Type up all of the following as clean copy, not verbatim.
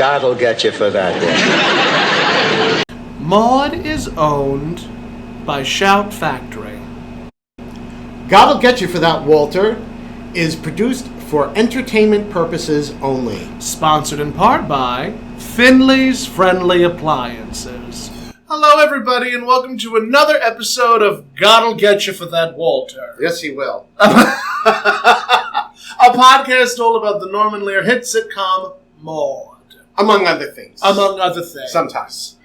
God'll get you for that one. Maude is owned by Shout Factory. God'll Get You for That, Walter is produced for entertainment purposes only. Sponsored in part by Finley's Friendly Appliances. Hello, everybody, and welcome to another episode of God'll Get You for That, Walter. Yes, he will. A podcast all about the Norman Lear hit sitcom Maude. Among other things. Sometimes.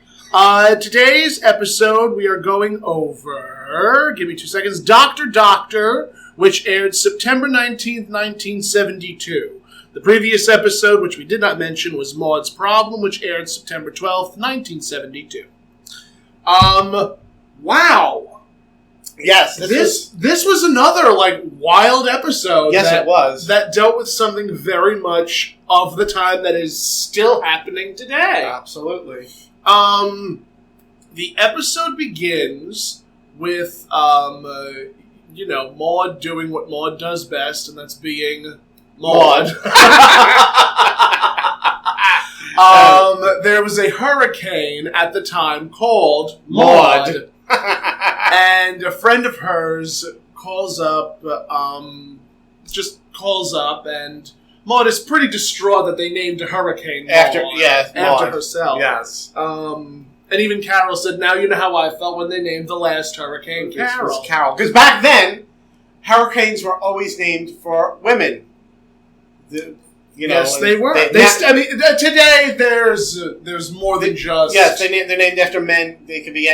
Today's episode, we are going over, give me 2 seconds, Doctor, which aired September 19th, 1972. The previous episode, which we did not mention, was Maude's Problem, which aired September 12th, 1972. Wow. Yes. This was another, wild episode. Yes, it was. That dealt with something very much of the time that is still happening today. Absolutely. The episode begins with, Maude doing what Maude does best, and that's being Maude. There was a hurricane at the time called Maude. And a friend of hers calls up, and Maude is pretty distraught that they named a hurricane Maude after herself. Yes. And even Carol said, now you know how I felt when they named the last hurricane Carol. Because back then, hurricanes were always named for women. Yes, they were. Today there's more than just. Yes, they're named after men. They could be,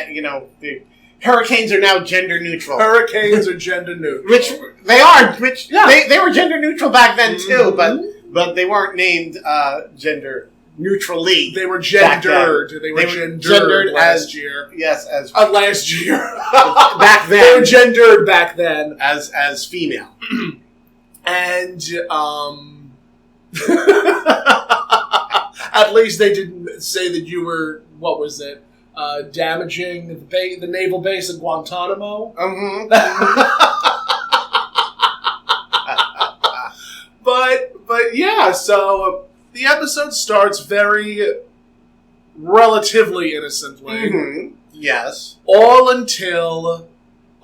hurricanes are now gender neutral. Hurricanes are gender neutral. Which they are. They were gender neutral back then too, but they weren't named gender neutrally. They were gendered. They were gendered last year. Yes, as last year. Back then, they were gendered back then as female. And at least they didn't say that you were, what was it, damaging the naval base at Guantanamo. Mm-hmm. But yeah, so the episode starts very relatively innocently. Mm-hmm. Yes. All until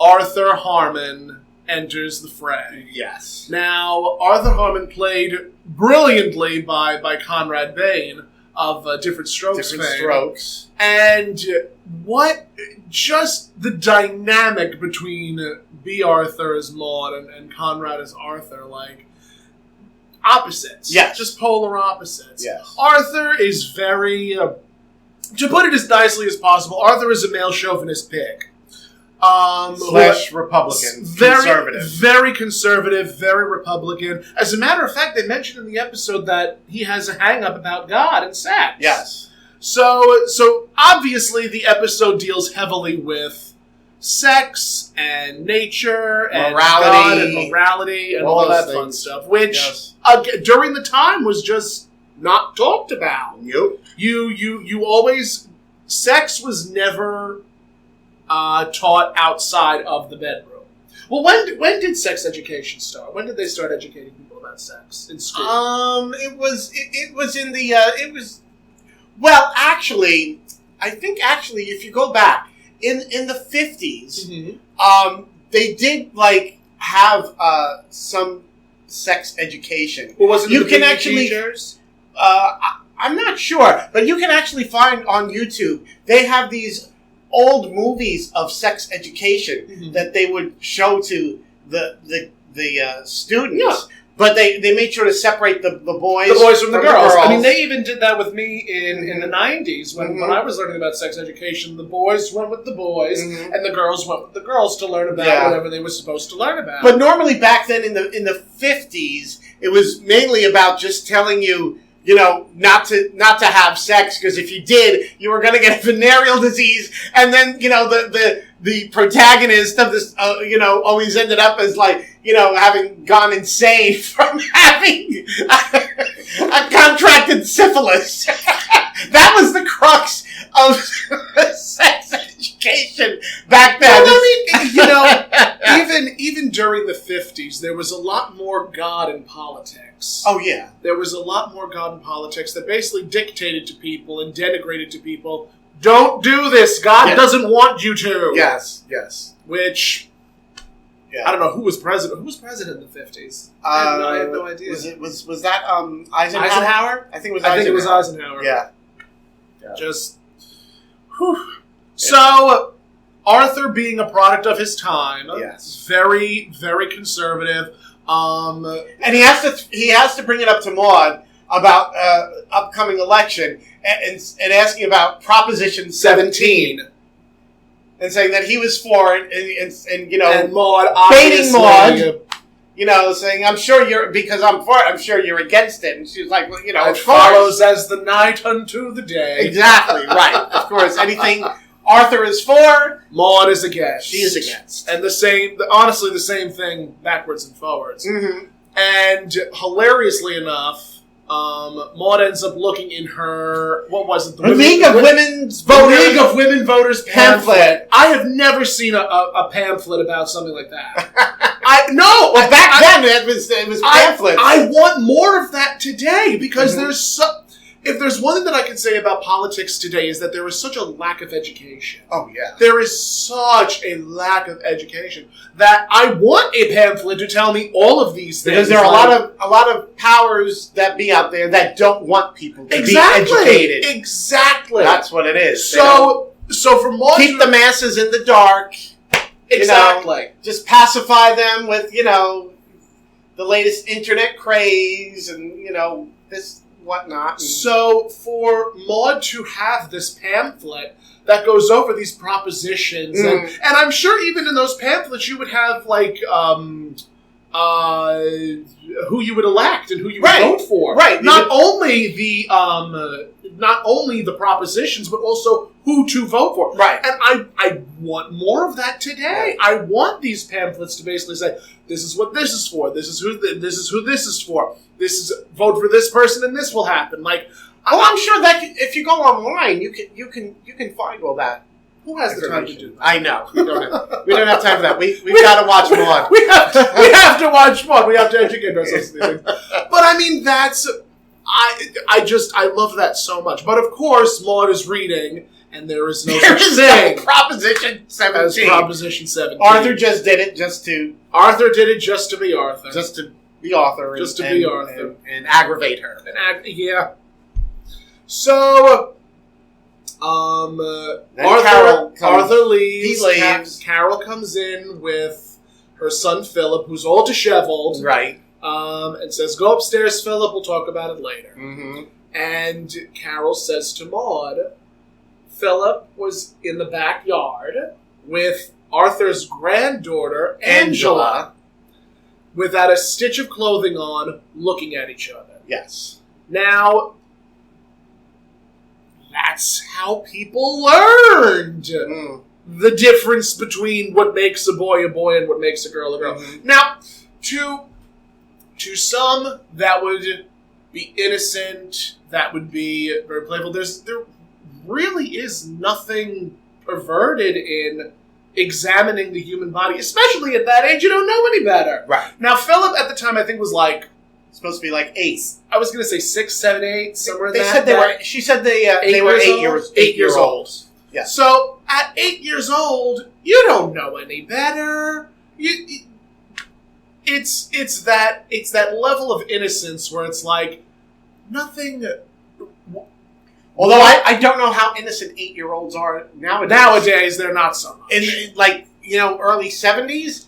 Arthur Harmon enters the fray. Yes. Now, Arthur Harmon played brilliantly by Conrad Bain of Different Strokes fame. Strokes. And just the dynamic between B. Arthur as Maude and Conrad as Arthur, opposites. Yes. Just polar opposites. Yes. Arthur is very, to put it as nicely as possible, Arthur is a male chauvinist pig. Slash Republican. Conservative. Very conservative, very Republican. As a matter of fact, they mentioned in the episode that he has a hang-up about God and sex. Yes. So obviously the episode deals heavily with sex and nature and God and morality and all that fun stuff, which during the time was just not talked about. Nope. You always, sex was never taught outside of the bedroom. Well, when did sex education start? When did they start educating people about sex in school? It was in the well, actually, I think if you go back in the 50s, mm-hmm. They did have some sex education. Well, was it you the can PE actually teachers? I'm not sure, but you can actually find on YouTube they have these old movies of sex education mm-hmm. that they would show to the students. Yeah. But they made sure to separate the boys from the girls. I mean, they even did that with me in the 90s when I was learning about sex education. The boys went with the boys, mm-hmm. and the girls went with the girls to learn about whatever they were supposed to learn about. But normally back then in the 50s, it was mainly about just telling you, not to have sex, because if you did, you were going to get a venereal disease, and then the protagonist of this always ended up as having gone insane from having a contracted syphilis. That was the crux of sex education. education back then. Well, I mean, even during the 50s, there was a lot more God in politics. Oh, yeah. There was a lot more God in politics that basically dictated to people and denigrated to people, don't do this, God doesn't want you to. Yes. Which... Yeah. I don't know who was president. Who was president in the 50s? I have no idea. Was that Eisenhower? I think it was Eisenhower. Yeah. Just. Whew. Yeah. So, Arthur, being a product of his time, very, very conservative. And he has to bring it up to Maude about upcoming election and asking about Proposition 17. And saying that he was for it, and Maude, baiting Maude, saying, I'm sure you're, because I'm for it, I'm sure you're against it. And she was like, well, it follows as the night unto the day. Exactly, right. Of course, anything Arthur is for, Maude is against. She is against. And honestly, the same thing backwards and forwards. Mm-hmm. And hilariously enough, Maude ends up looking in her, what was it? The League of Women Voters pamphlet. I have never seen a pamphlet about something like that. Back then it was pamphlets. I want more of that today because if there's one thing that I can say about politics today is that there is such a lack of education. Oh, yeah. There is such a lack of education that I want a pamphlet to tell me all of these things. Because there are a lot of powers that be out there that don't want people to be educated. Exactly. That's what it is. So for Maude, keep the masses in the dark. Exactly. Just pacify them with, the latest internet craze and, this whatnot. So for Maude to have this pamphlet that goes over these propositions, and I'm sure even in those pamphlets you would have who you would elect and who you would vote for. Right. Not only the propositions, but also who to vote for. Right. And I want more of that today. I want these pamphlets to basically say, this is what this is for. This is who this is for. This is vote for this person, and this will happen. I'm sure that if you go online, you can find all that. Who has the time to do that? I know. We don't have time for that. We've got to watch Maude. We have to watch Maude. We have to educate ourselves to these things. But I mean, I love that so much. But of course, Maude is reading, and there is no such thing. No Proposition 17. As Proposition 17. Arthur just did it just to... Arthur did it just to be Arthur. Just to be Arthur. And aggravate her. Yeah. So... Arthur leaves. He leaves. Carol comes in with her son Philip, who's all disheveled. Right. And says, "Go upstairs, Philip. We'll talk about it later." Mm-hmm. And Carol says to Maude, Philip was in the backyard with Arthur's granddaughter, Angela, without a stitch of clothing on, looking at each other. Yes. Now, that's how people learned the difference between what makes a boy and what makes a girl a girl. Mm-hmm. Now, to some, that would be innocent, that would be very playful. There really is nothing perverted in examining the human body, especially at that age. You don't know any better. Right. Now, Philip at the time, I think, was supposed to be 8. I was going to say 6, 7, 8, somewhere in that. Said they were. She said they were 8 years old. Yeah. So at 8 years old, you don't know any better. It's that level of innocence where it's like nothing. Although I don't know how innocent 8-year-olds are nowadays. Nowadays, they're not so much. In early 70s.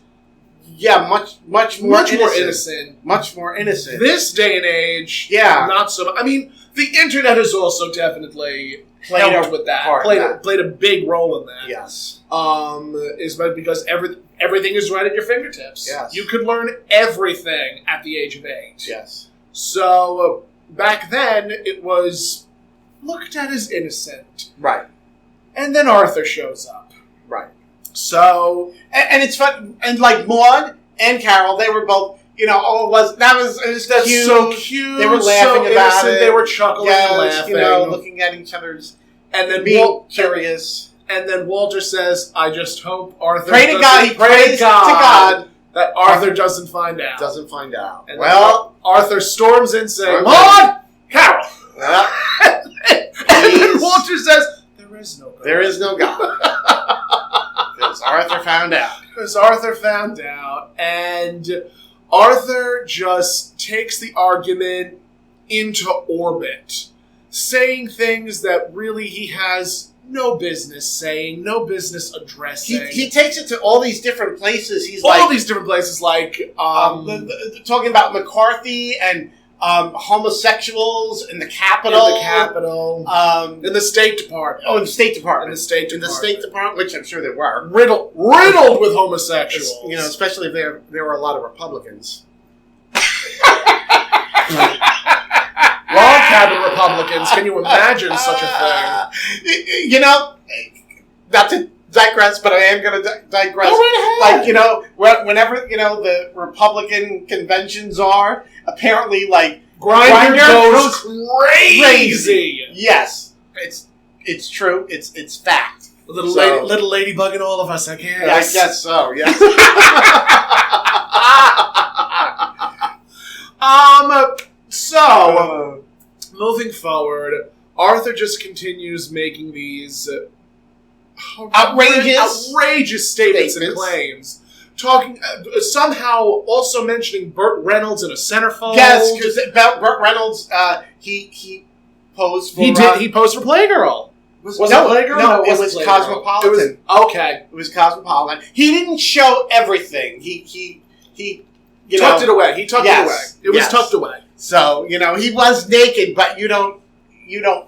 Yeah, much more innocent. Much more innocent. This day and age, not so much. I mean, the internet has also definitely helped with that. Played a big role in that. Yes. Is because everything is right at your fingertips. Yes. You could learn everything at the age of 8. Yes. So back then, it was looked at as innocent. Right. And then Arthur shows up. Right. So and it's fun, and Maude and Carol, they were both, it was cute. So cute. They were laughing about it. They were chuckling and laughing, looking at each other's, and then being curious. And then Walter says, I just hope Arthur... Pray to God. He prays to God that Arthur doesn't find out. Doesn't find out. And Arthur storms in saying, Maude! Carol! And then Walter says, there is no God. There is no God. Because Arthur found out. And Arthur just takes the argument into orbit, saying things that really he has no business saying, no business addressing. He takes it to all these different places. He's all these different places, like talking about McCarthy and homosexuals in the Capitol. In the State Department. Oh, in the State Department. In the State Department, which I'm sure there were. Riddled with homosexuals. You know, especially if there were a lot of Republicans. Log cabin Republicans. Can you imagine such a thing? You know, not to digress, but I am going to digress. Go right ahead. Like, you know, whenever, you know, the Republican conventions are, apparently, like, Grindr goes crazy. Yes. It's true. It's fact. Little ladybug in all of us, I guess. Yeah, I guess so, yes. So, moving forward, Arthur just continues making these outrageous statements and claims. Talking, somehow also mentioning Burt Reynolds in a centerfold. Yes, because Burt Reynolds, he posed for... He posed for Playgirl. Was it Playgirl? No, it was Cosmopolitan. It was Cosmopolitan. He didn't show everything. He tucked it away. He tucked it away. It was tucked away. So, you know, he was naked, but you don't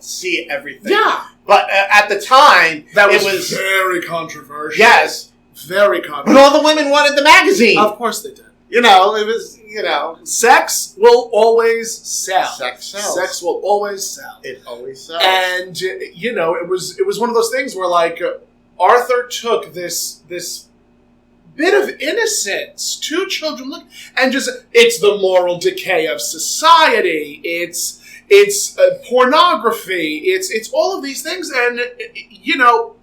see everything. Yeah. But at the time, it was very controversial. Yes. Very controversial. But all the women wanted the magazine. Of course they did. You know, it was, you know. Sex will always sell. Sex sells. Sex will always sell. It always sells. And, you know, it was one of those things where, like, Arthur took this bit of innocence, two children, look, and just, it's the moral decay of society, it's pornography, it's all of these things, and, you know,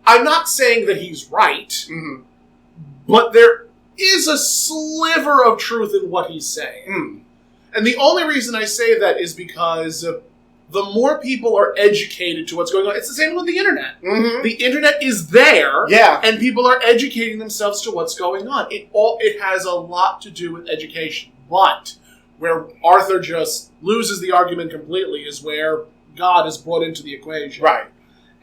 I'm not saying that he's right, mm-hmm. but there is a sliver of truth in what he's saying. Mm. And the only reason I say that is because the more people are educated to what's going on, it's the same with the internet. Mm-hmm. The internet is there, yeah, and people are educating themselves to what's going on. It has a lot to do with education. But where Arthur just loses the argument completely is where God is brought into the equation. Right.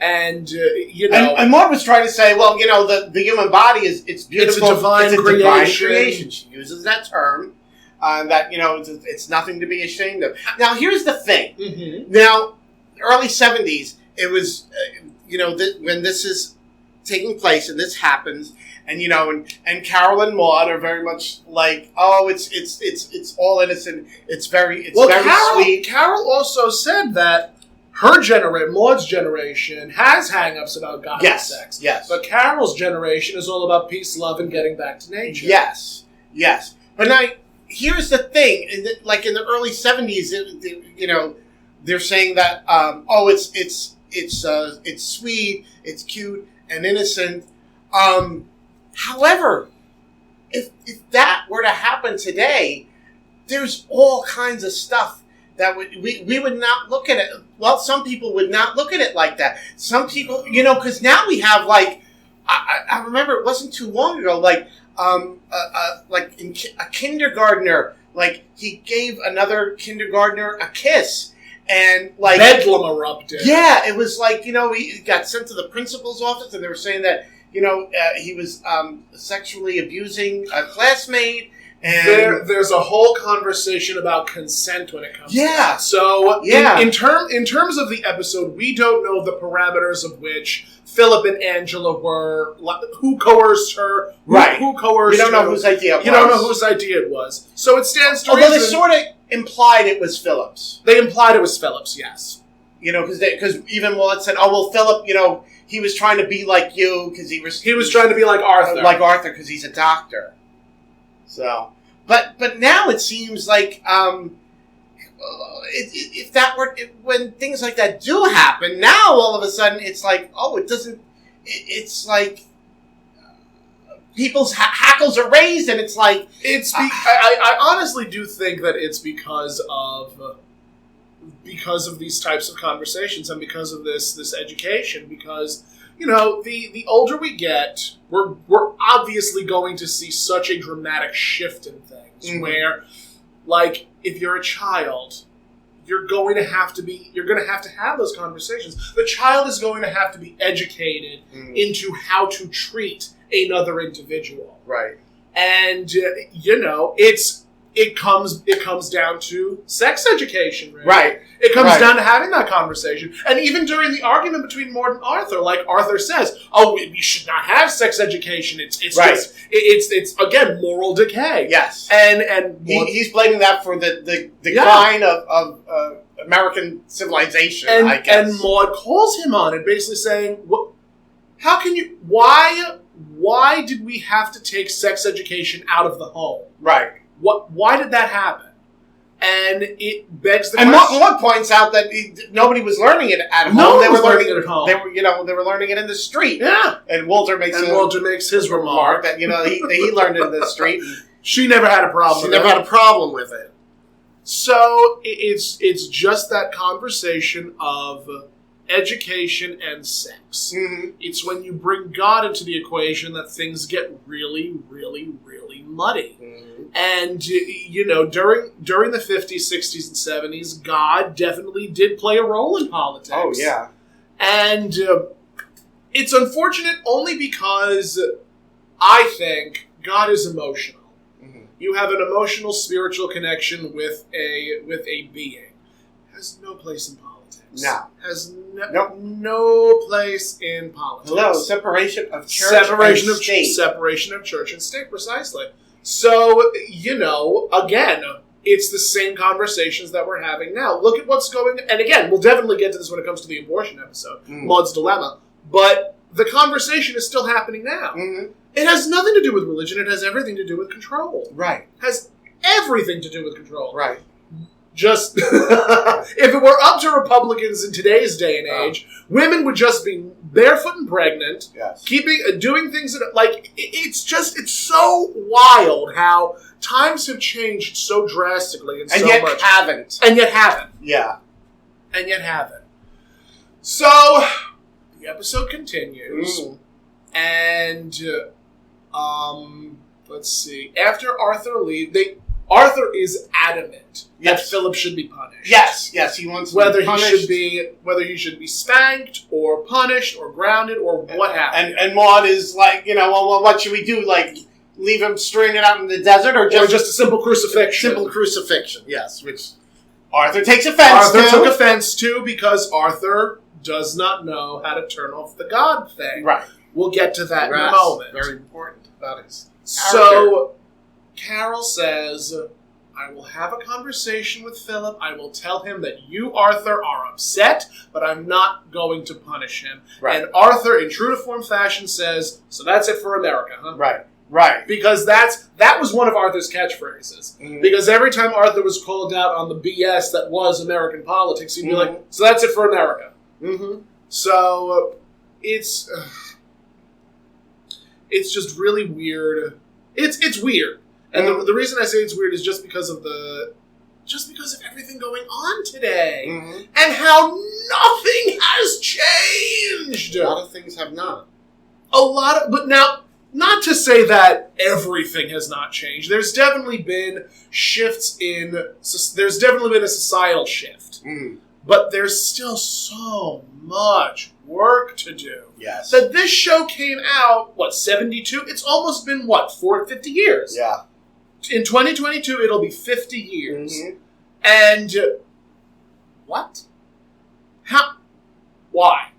And, you know... And Maude was trying to say, well, you know, the human body it's beautiful. It's a divine creation. She uses that term. That, you know, it's nothing to be ashamed of. Now, here's the thing. Mm-hmm. Now, early 70s, it was, you know, when this is taking place and this happens, and, you know, and Carol and Maude are very much like, oh, it's all innocent. It's very sweet. Carol also said that her generation, Maude's generation, has hang-ups about God and sex. Yes. But Carol's generation is all about peace, love, and getting back to nature. Yes. But now, here's the thing. Like in the early 70s, you know, they're saying that, it's sweet, it's cute, and innocent. However, if that were to happen today, there's all kinds of stuff that we would not look at it. Well, some people would not look at it like that. Some people, you know, because now we have, like, I remember it wasn't too long ago, like a kindergartner, like, he gave another kindergartner a kiss. And, like... Bedlam erupted. Yeah, it was like, you know, he got sent to the principal's office, and they were saying that, you know, he was sexually abusing a classmate. And there's a whole conversation about consent when it comes to that. So, in terms of the episode, we don't know the parameters of which Philip and Angela were, who coerced her, who coerced You don't know whose idea it was. You don't know whose idea it was. So it stands to reason... Although they sort of implied it was Philip's. They implied it was Philip's, yes. You know, because even Maude said, oh, well, Philip, you know, he was trying to be like you, because he was trying to be like Arthur. Like Arthur, because he's a doctor. So... But now it seems like if that were when things like that do happen, now all of a sudden it's like, oh, it doesn't it's like people's hackles are raised, and it's like I honestly do think that it's because of these types of conversations and because of this education. Because the older we get, we're obviously going to see such a dramatic shift in things. Mm-hmm. Where, like, if you're a child, you're going to have to have those conversations. The child is going to have to be educated into how to treat another individual. Right. And it comes down to sex education, really. Right. It comes down to having that conversation. And even during the argument between Maude and Arthur, like Arthur says, we should not have sex education. It's just it's again moral decay. Yes. And he's blaming that for the decline of American civilization, I guess. And Maude calls him on it, basically saying, how can you why did we have to take sex education out of the home? Right. Why did that happen? And it begs the question. And Maude points out that nobody was learning it at home. No one was learning it at home. They were learning it in the street. Yeah. And Walter makes his remark that he learned it in the street. She never had a problem. She never had a problem with it. So it's just that conversation of education and sex. Mm-hmm. It's when you bring God into the equation that things get really, really, really muddy. Mm-hmm. And, during the 50s, 60s, and 70s, God definitely did play a role in politics. Oh, yeah. And it's unfortunate only because I think God is emotional. Mm-hmm. You have an emotional, spiritual connection with a being. Has no place in politics. No. Has no place in politics. Hello, separation of church and state. Separation of church and state, precisely. So, again, it's the same conversations that we're having now. Look at what's going on. And again, we'll definitely get to this when it comes to the abortion episode, Maude's Dilemma. But the conversation is still happening now. Mm-hmm. It has nothing to do with religion. It has everything to do with control. Right. It has everything to do with control. Right. Just, if it were up to Republicans in today's day and age, women would just be barefoot and pregnant, yes. doing things that, like, it's so wild how times have changed so drastically and so yet much. haven't. And yet haven't. Yeah. And yet haven't. So, the episode continues, and, let's see, after Arthur leaves, Arthur is adamant that Philip should be punished. Yes, he wants to be punished. Whether he should be spanked or punished or grounded or what happened. And Maude is like, well, what should we do? Like, leave him stranded out in the desert, or just a simple crucifixion? Simple crucifixion, yes. Which Arthur takes offense to. Arthur took offense to because Arthur does not know how to turn off the God thing. Right. We'll get to that in a moment. Very important. That is. So, Carol says, I will have a conversation with Philip. I will tell him that you, Arthur, are upset, but I'm not going to punish him. Right. And Arthur, in true to form fashion, says, so that's it for America, huh? Right. Because that was one of Arthur's catchphrases. Mm-hmm. Because every time Arthur was called out on the BS that was American politics, he'd be like, so that's it for America. Mm-hmm. So, it's just really weird. It's weird. And the reason I say it's weird is just because of everything going on today. Mm-hmm. And how nothing has changed. A lot of things have not. But now, not to say that everything has not changed. There's definitely been there's definitely been a societal shift. Mm. But there's still so much work to do. Yes. That this show came out, 72? It's almost been, 50 years? Yeah. In 2022, it'll be 50 years. Mm-hmm. And, what? How? Why?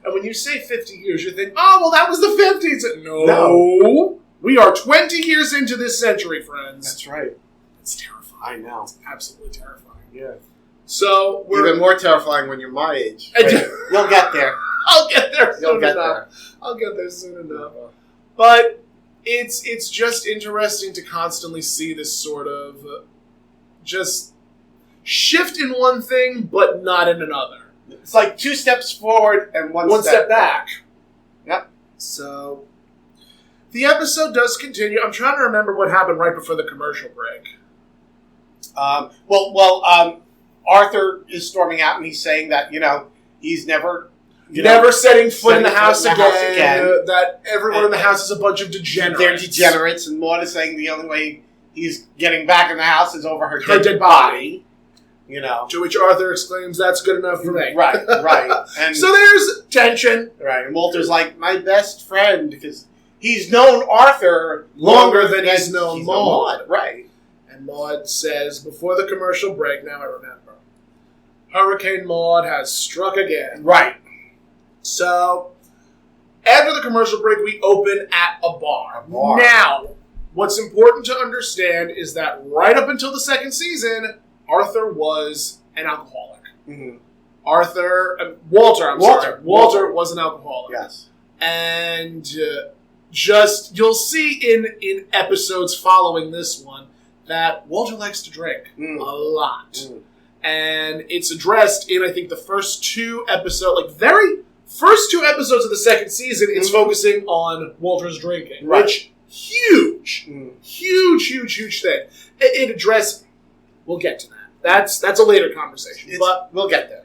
And when you say 50 years, you think, that was the 50s. No. We are 20 years into this century, friends. That's right. It's terrifying. I know. It's absolutely terrifying. Yeah. So, we're... Even more terrifying when you're my age. Right? You'll get there. I'll get there soon enough. I'll get there soon enough. But it's just interesting to constantly see this sort of just shift in one thing, but not in another. It's like 2 steps forward and one step back. Yep. So, the episode does continue. I'm trying to remember what happened right before the commercial break. Arthur is storming out and he's saying that, he's never... never setting foot in the house again. That everyone in the house is a bunch of degenerates. They're degenerates, and Maude is saying the only way he's getting back in the house is over her dead body. To which Arthur exclaims, "That's good enough for me." Right. And so there's tension. Right, and Walter's like, my best friend, because he's known Arthur longer than he's known Maude. Right. And Maude says, before the commercial break, now I remember, Hurricane Maude has struck again. Right. So, after the commercial break, we open at a bar. Now, what's important to understand is that right up until the second season, Arthur was an alcoholic. Mm-hmm. Walter was an alcoholic. Yes. And you'll see in episodes following this one that Walter likes to drink a lot. Mm. And it's addressed in, I think, the first two episodes, first two episodes of the second season, it's focusing on Walter's drinking, which huge thing. It addressed. We'll get to that. That's a later conversation, but we'll get there.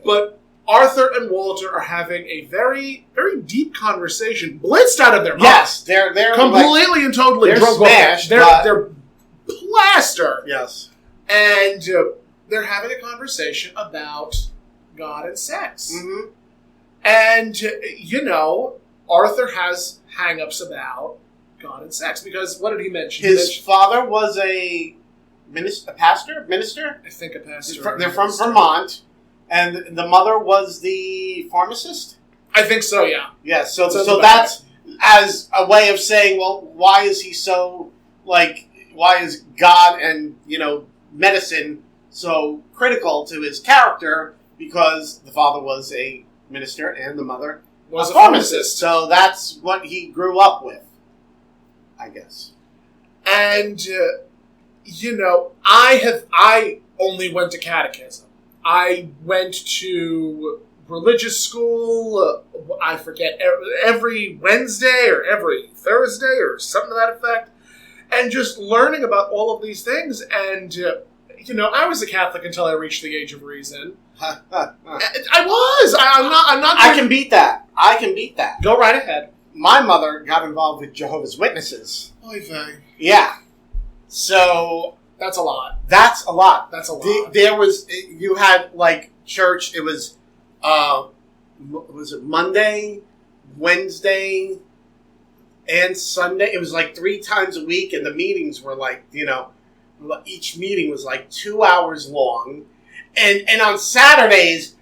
But Arthur and Walter are having a very, very deep conversation, blitzed out of their minds. Yes, they're completely and totally they're drunk. Smashed, they're plastered. Yes, and they're having a conversation about God and sex. Mm-hmm. And, Arthur has hang-ups about God and sex. Because, what did he mention? His father was a pastor? Minister? I think a pastor. They're from Vermont. And the mother was the pharmacist? I think so, yeah. Yeah, so that's as a way of saying, well, why is he so, why is God and, medicine so critical to his character? Because the father was a minister and the mother was a pharmacist. So that's what he grew up with, I guess. And, I only went to catechism. I went to religious school, I forget, every Wednesday or every Thursday or something to that effect. And just learning about all of these things. And, I was a Catholic until I reached the age of reason. I was. I'm not. I can beat that. Go right ahead. My mother got involved with Jehovah's Witnesses. Oy vey. Yeah. So that's a lot. There was you had church. It was it Monday, Wednesday, and Sunday? It was 3 times a week, and the meetings were each meeting was 2 hours long. And on Saturdays,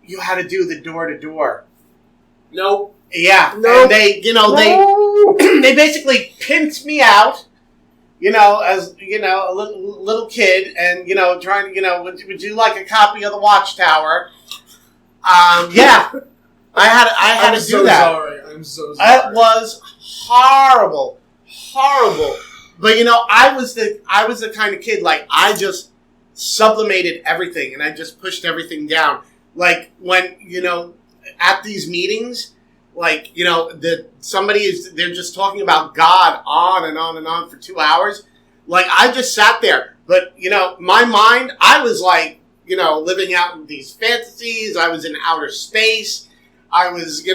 you had to do the door-to-door. Nope. Yeah. Nope. And they basically pimped me out, as, a little kid and, trying to, would you like a copy of the Watchtower? Yeah. I had to do that. I'm so sorry. It was horrible. But, I was the kind of kid, I just sublimated everything and I just pushed everything down. When, at these meetings, they're just talking about God on and on and on for 2 hours. I just sat there. But, my mind, I was living out in these fantasies. I was in outer space. I was,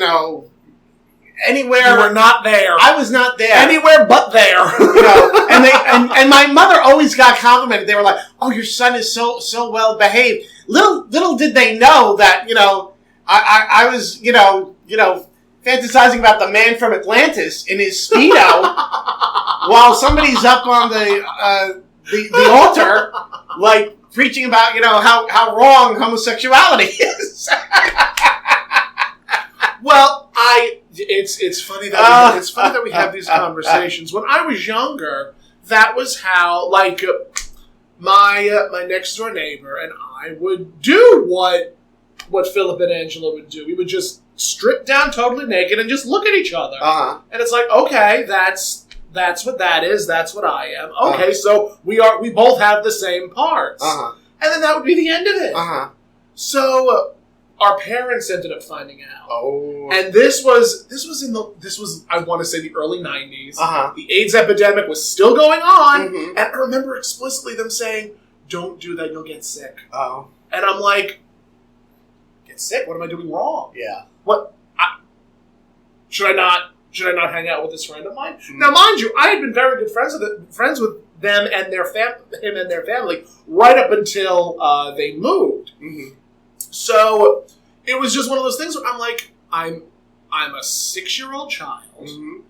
anywhere. You were not there. I was not there. Anywhere but there. And my mother always got complimented. They were like, "Oh, your son is so well behaved." Little did they know that I was fantasizing about the man from Atlantis in his Speedo while somebody's up on the altar preaching about how wrong homosexuality is. Well, it's funny that we have these conversations. When I was younger, that was how my next door neighbor and I would do what Philip and Angela would do. We would just strip down totally naked and just look at each other. Uh-huh. And it's okay, that's what that is. That's what I am. Okay, so we both have the same parts. Uh-huh. And then that would be the end of it. Uh-huh. So our parents ended up finding out. Oh. And this was I want to say the early 90s. The AIDS epidemic was still going on, and I remember explicitly them saying, "Don't do that, you'll get sick." Oh. And I'm like, "Get sick? What am I doing wrong?" Yeah. What? Should I not hang out with this friend of mine? Now, mind you, I had been very good friends with them and him and their family right up until they moved. So it was just one of those things where I'm like, I'm a 6-year-old child.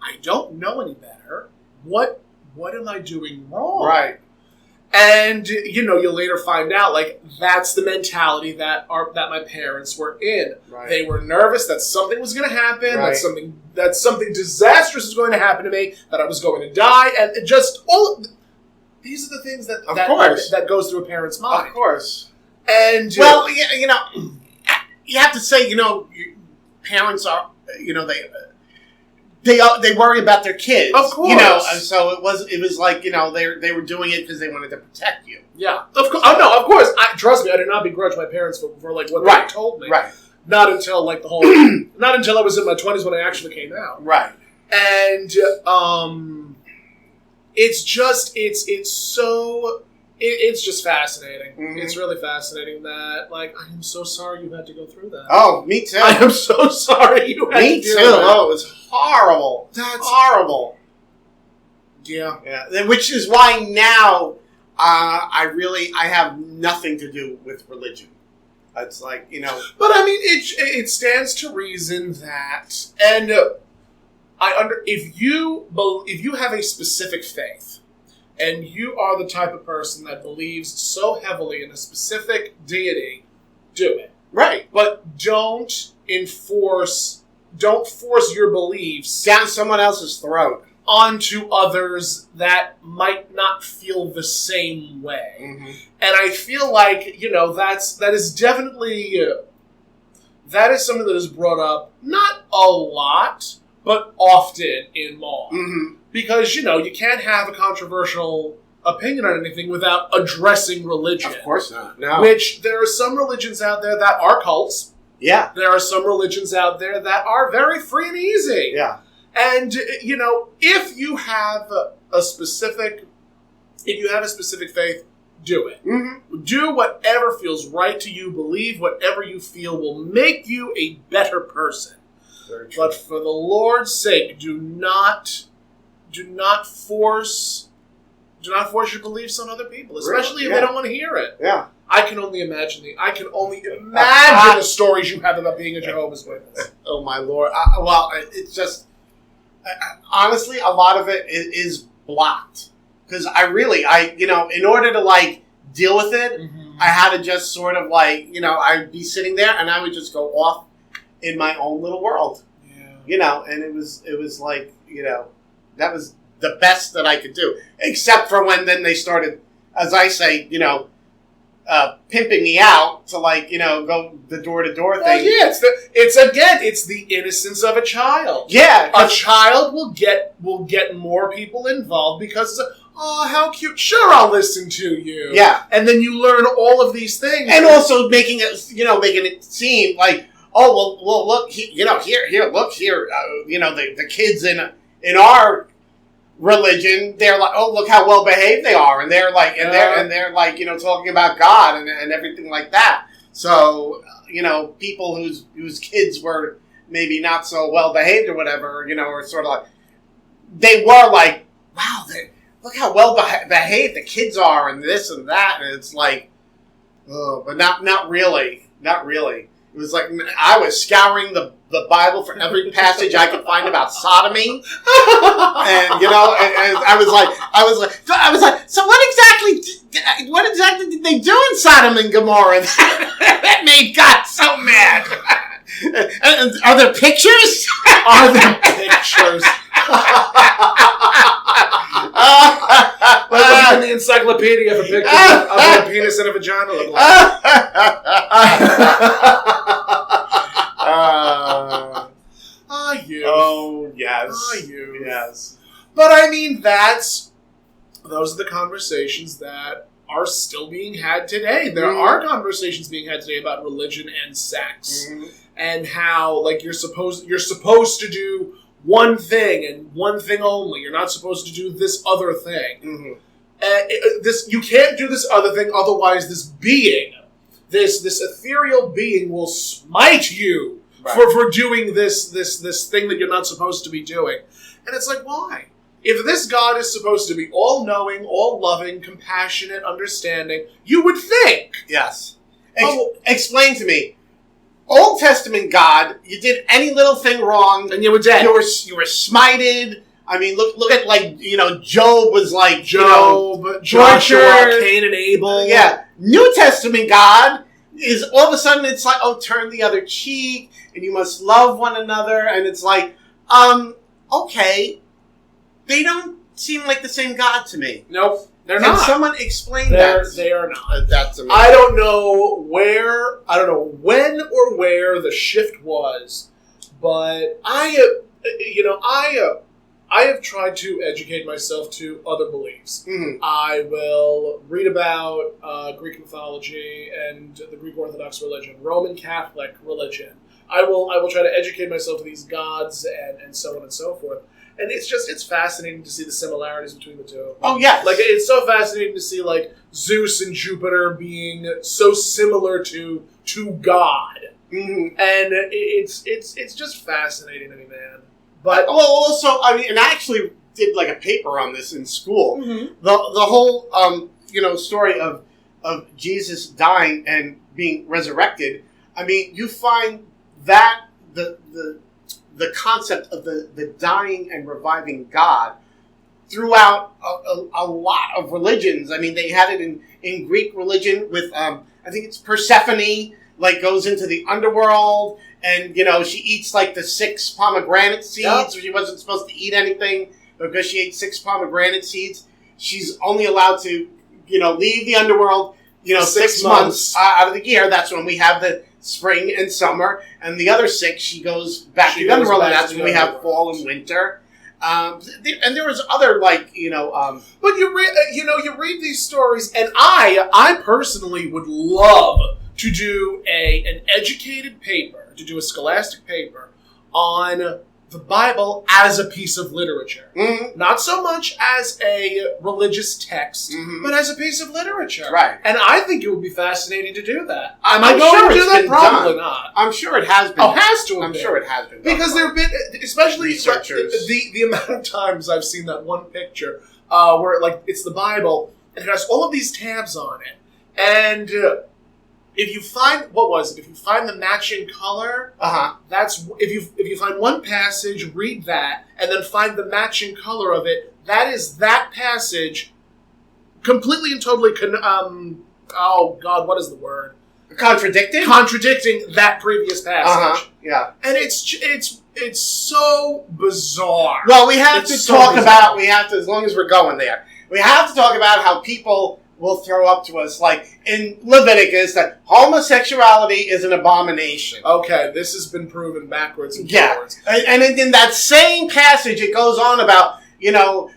I don't know any better. What am I doing wrong? Right. And you'll later find out, like, that's the mentality that my parents were in. Right. They were nervous that something was going to happen, right. that something disastrous was going to happen to me, that I was going to die, and these are the things that goes through a parent's mind. Of course. And well, you have to say, your parents are, they worry about their kids, of course. And so it was like, they were doing it because they wanted to protect you. Yeah, of course. Oh no, of course. Trust me, I did not begrudge my parents for like what they told me. Right. Not until like not until I was in my 20s when I actually came out. Right. And it's just fascinating. It's really fascinating that, like, I am so sorry you had to go through that. Oh, me too. I am so sorry you had to do that. Oh, it was horrible. That's horrible. Yeah. Yeah. Which is why now I have nothing to do with religion. It's like, But I mean, it stands to reason that, and if you have a specific faith, and you are the type of person that believes so heavily in a specific deity, do it. Right. But don't force your beliefs down someone else's throat onto others that might not feel the same way. And I feel like, that is definitely that is something that is brought up not a lot, but often in Maude. Because, you can't have a controversial opinion on anything without addressing religion. Of course not. No. Which, there are some religions out there that are cults. Yeah. There are some religions out there that are very free and easy. Yeah. And, if you have a specific faith, do it. Do whatever feels right to you. Believe whatever you feel will make you a better person. Very true. But for the Lord's sake, do not force your beliefs on other people, especially if they don't want to hear it. Yeah. I can only imagine the stories you have about being a Jehovah's Witness. Oh my Lord! Well, it's just honestly, a lot of it is blocked because in order to like deal with it, I had to just sort of like I'd be sitting there and I would just go off in my own little world. Yeah. And it was like that was the best that I could do, except for when then they started, as I say, pimping me out to like, go the door-to-door thing. Well, yeah, it's the innocence of a child. Yeah. A child will get more people involved because, oh, how cute. Sure, I'll listen to you. Yeah. And then you learn all of these things. And also making it seem like, oh, well, look, here, look here, the kids in our religion, they're like, oh, look how well behaved they are, and they're like, they're like, talking about God and everything like that. So, people whose kids were maybe not so well behaved or whatever, or sort of like, they were like, wow, look how well behaved the kids are, and this and that, and it's like, oh, but not really. It was like I was scouring the Bible for every passage I could find about sodomy, and and I was like, so what exactly did they do in Sodom and Gomorrah that made God so mad? And are there pictures? Are there pictures? Like in the encyclopedia for pictures of what a penis and a vagina look like. You. Oh, yes. You. Yes. But I mean, those are the conversations that are still being had today. There are conversations being had today about religion and sex, and how like you're supposed to do one thing and one thing only. You're not supposed to do this other thing. You can't do this other thing, otherwise this being, this ethereal being, will smite you for doing this thing that you're not supposed to be doing. And it's like, why? If this God is supposed to be all-knowing, all-loving, compassionate, understanding, you would think. Yes. Explain to me. Old Testament God, you did any little thing wrong, and you were dead. You were smited. I mean, look at, like, Job was like, Joshua, Cain and Abel. Yeah. New Testament God is all of a sudden it's like, oh, turn the other cheek, and you must love one another, and it's like, okay, they don't seem like the same God to me. Nope, they're not. Can someone explain that? They are not. That's amazing. I don't know when or where the shift was, but I have tried to educate myself to other beliefs. I will read about Greek mythology and the Greek Orthodox religion, Roman Catholic religion. I will try to educate myself to these gods and so on and so forth. And it's fascinating to see the similarities between the two. Oh, yes. Like, it's so fascinating to see, like, Zeus and Jupiter being so similar to God. And it's just fascinating to me, man. But also, I mean, and I actually did like a paper on this in school. The whole story of Jesus dying and being resurrected. I mean, you find that the concept of the dying and reviving God throughout a lot of religions. I mean, they had it in Greek religion with I think it's Persephone, like goes into the underworld. And, she eats, like, the 6 pomegranate seeds. Yep. She wasn't supposed to eat anything because she ate 6 pomegranate seeds. She's only allowed to, leave the underworld, 6 months out of the year. That's when we have the spring and summer. And the other 6, she goes back to the underworld, and that's when we have fall and winter. And there was other, like, But you read these stories, and I personally would love to do an educated paper, to do a scholastic paper on the Bible as a piece of literature. Not so much as a religious text, but as a piece of literature. Right. And I think it would be fascinating to do that. Am I going to do that? Probably not. I'm sure it has been. Oh, has to have been. I'm sure it has been. Because there have been, especially researchers. The amount of times I've seen that one picture where, like, it's the Bible, and it has all of these tabs on it. And if you find the matching color, that's if you find one passage, read that, and then find the matching color of it. That is that passage, completely and totally. Oh God, what is the word? Contradicting that previous passage. Yeah, and it's so bizarre. Well, we have to talk about. We have to, as long as we're going there, we have to talk about how people will throw up to us, like in Leviticus, that homosexuality is an abomination. Okay, this has been proven backwards and forwards. And in that same passage, it goes on about,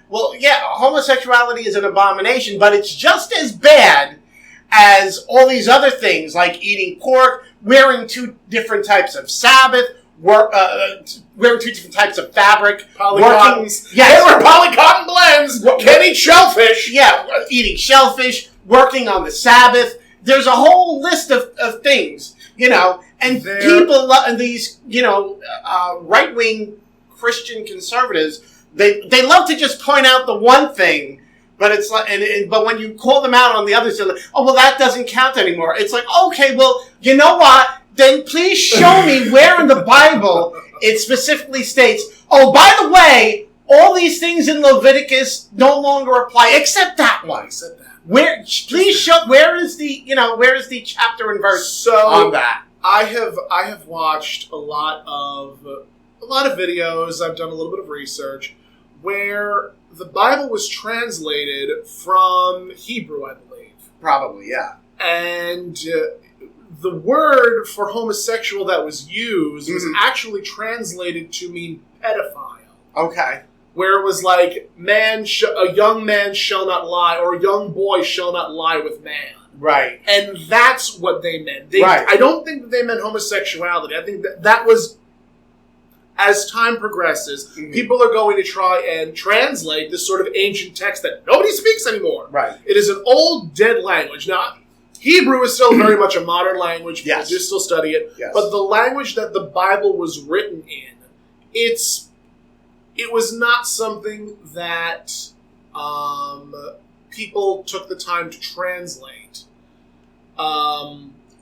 homosexuality is an abomination, but it's just as bad as all these other things, like eating pork, wearing 2 different types of Sabbath, wearing 2 different types of fabric, polycottons. Yes, they were polycotton blends. Can't eat shellfish. Yeah, eating shellfish, working on the Sabbath. There's a whole list of things, and people and these, right-wing Christian conservatives, they love to just point out the one thing. But it's like, but when you call them out on the other side, like, oh, well, that doesn't count anymore. It's like, okay, well, you know what? Then please show me where in the Bible it specifically states, oh, by the way, all these things in Leviticus no longer apply, except that one. Except that. Please show, where is the chapter and verse on that? I have watched a lot of videos. I've done a little bit of research where the Bible was translated from Hebrew, I believe. Probably, yeah. And the word for homosexual that was used was actually translated to mean pedophile. Okay. where it was like, a young man shall not lie, or a young boy shall not lie with man. Right. And that's what they meant. Right. I don't think that they meant homosexuality. I think that was, as time progresses, people are going to try and translate this sort of ancient text that nobody speaks anymore. Right. It is an old, dead language. Now, Hebrew is still very much a modern language. People do still study it. Yes. But the language that the Bible was written in, it was not something that people took the time to translate. Or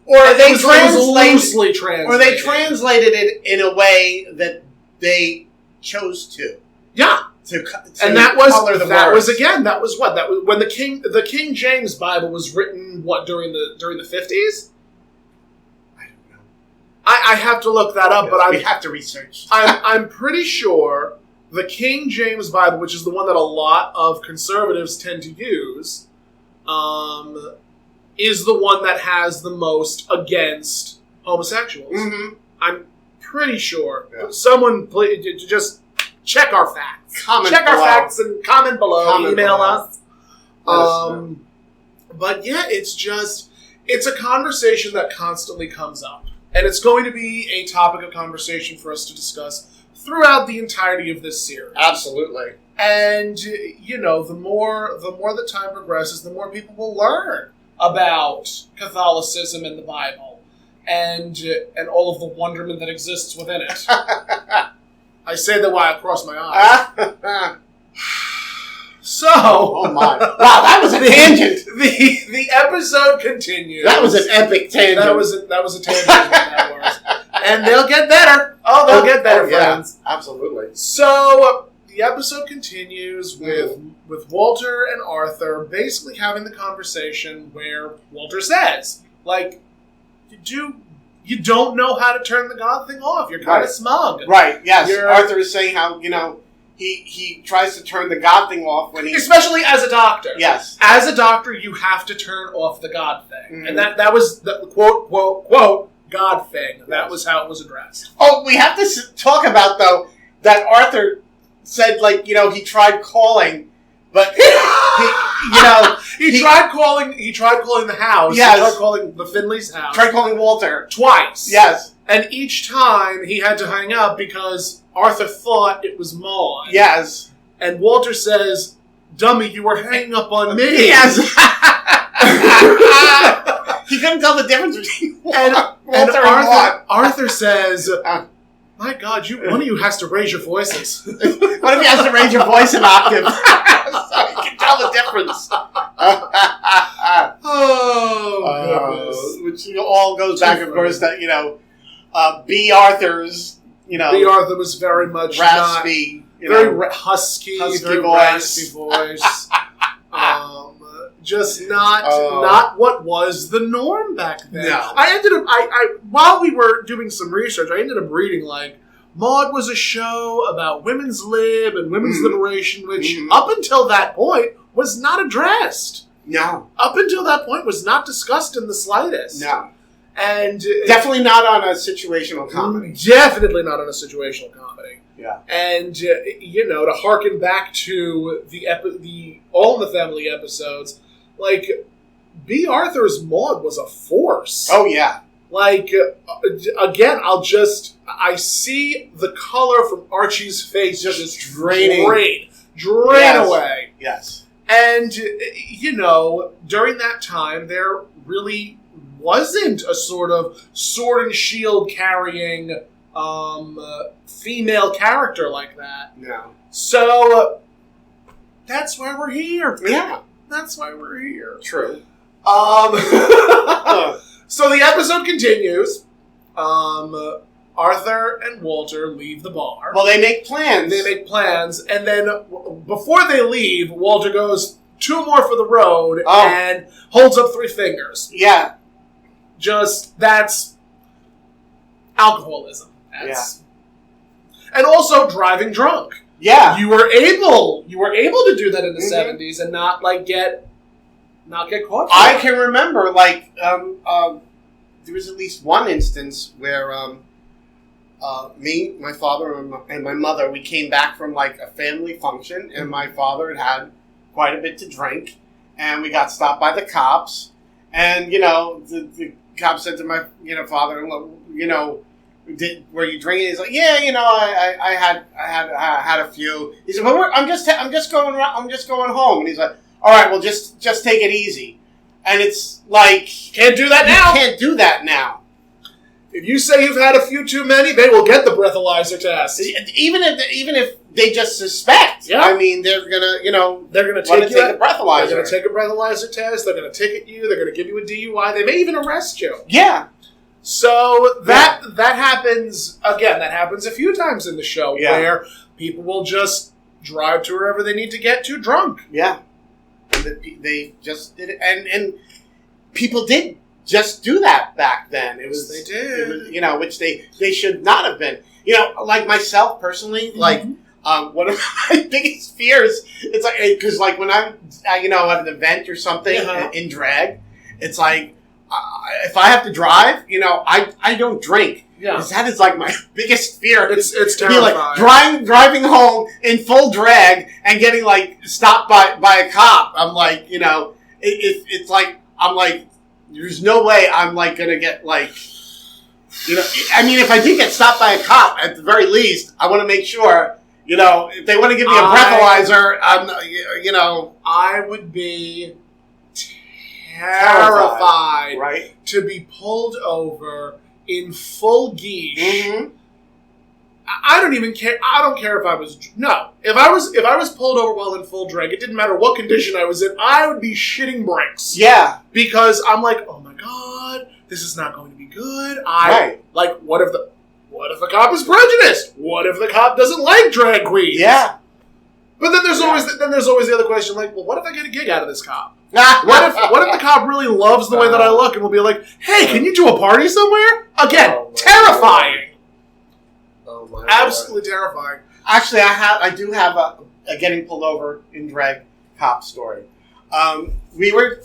they loosely translated. Or they translated it in a way that they chose to. Yeah. And that was what? That was when the King James Bible was written, what, during the 50s? I don't know. I have to look that up, but we have to research. I'm pretty sure the King James Bible, which is the one that a lot of conservatives tend to use, is the one that has the most against homosexuals. Mm-hmm. I'm pretty sure. Yeah. Someone just check our facts. Our facts and comment below. Email us. But yeah, it's a conversation that constantly comes up. And it's going to be a topic of conversation for us to discuss throughout the entirety of this series. Absolutely. And, the more the time progresses, the more people will learn about Catholicism and the Bible and all of the wonderment that exists within it. I say that while I cross my eyes. So, oh my! Wow, that was a tangent. The episode continues. That was an epic tangent. That was a tangent. That was, and they'll get better. Oh, they'll get better, friends. Yeah, absolutely. So the episode continues with Walter and Arthur basically having the conversation where Walter says, like, you don't know how to turn the God thing off. You're kind of smug. Right, yes. Arthur is saying how, he tries to turn the God thing off when he... Especially as a doctor. Yes. As a doctor, you have to turn off the God thing. Mm-hmm. And that was the quote, quote, quote, God thing. That was how it was addressed. Oh, we have to talk about, though, that Arthur said, he tried calling... But he tried calling the house. Yes. He tried calling the Finley's house. Tried calling Walter twice. Yes. And each time he had to hang up because Arthur thought it was Maude. Yes. And Walter says, "Dummy, you were hanging up on me." Yes. He couldn't tell the difference between Walter and Arthur says, "My God, one of you has to raise your voices." One of you has to raise your voice an octave. So you can tell the difference. Oh, goodness. Which all goes back, of course, that, B. Arthur's, B. Arthur was very much raspy, very husky very raspy voice. Just not what was the norm back then. No. I ended up, while we were doing some research, I ended up reading, Maude was a show about women's lib and women's liberation, which up until that point was not addressed. No. Up until that point was not discussed in the slightest. No. And definitely not on a situational comedy. Definitely not on a situational comedy. Yeah. And, to harken back to the All in the Family episodes, B. Arthur's Maude was a force. Oh, yeah. Again, I see the color from Archie's face just drain away. Yes. And, during that time, there really wasn't a sort of sword and shield carrying female character like that. No. So, that's why we're here. Yeah. That's why we're here. True. So the episode continues. Arthur and Walter leave the bar. Well, they make plans. And then before they leave, Walter goes 2 more for the road and holds up 3 fingers. Yeah. That's alcoholism. And also driving drunk. Yeah. You were able to do that in the 70s and not get caught. I can remember there was at least one instance where me, my father, and my mother, we came back from like a family function, and my father had quite a bit to drink, and we got stopped by the cops, and the cop said to my father-in-law, were you drinking? He's like, yeah, I had a few. He said, well, I'm just going home, and he's like, all right, well, just take it easy, and it's like Can't do that now. You can't do that now. If you say you've had a few too many, they will get the breathalyzer test. Even if they just suspect, yeah. I mean, they're gonna take a breathalyzer. They're gonna take a breathalyzer test. They're gonna ticket you. They're gonna give you a DUI. They may even arrest you. Yeah. So that happens again. That happens a few times in the show where people will just drive to wherever they need to get to drunk. Yeah. They just did it, and people did just do that back then. It was they did. It was, which they should not have been. Like myself personally, like one of my biggest fears. It's like because like when I'm at an event or something in drag, it's like if I have to drive, I don't drink. Yeah, because that is like my biggest fear. It's to terrifying. be like driving home in full drag and getting like stopped by a cop. I'm like, it's like I'm like. There's no way I'm like gonna get like, I mean, if I did get stopped by a cop, at the very least, I want to make sure, if they want to give me a breathalyzer, I would be terrified, right? To be pulled over in full geesh. Mm-hmm. I don't even care. I don't care if I was If I was pulled over while in full drag, it didn't matter what condition I was in. I would be shitting bricks. Yeah, because I'm like, oh my god, this is not going to be good. Like, what if the cop is prejudiced? What if the cop doesn't like drag queens? Yeah. But then there's always the other question, like, well, what if I get a gig out of this cop? What if the cop really loves the way that I look and will be like, hey, can you do a party somewhere? Again, terrifying. Oh my Absolutely terrifying. Actually, I do have a getting pulled over in drag cop story. We were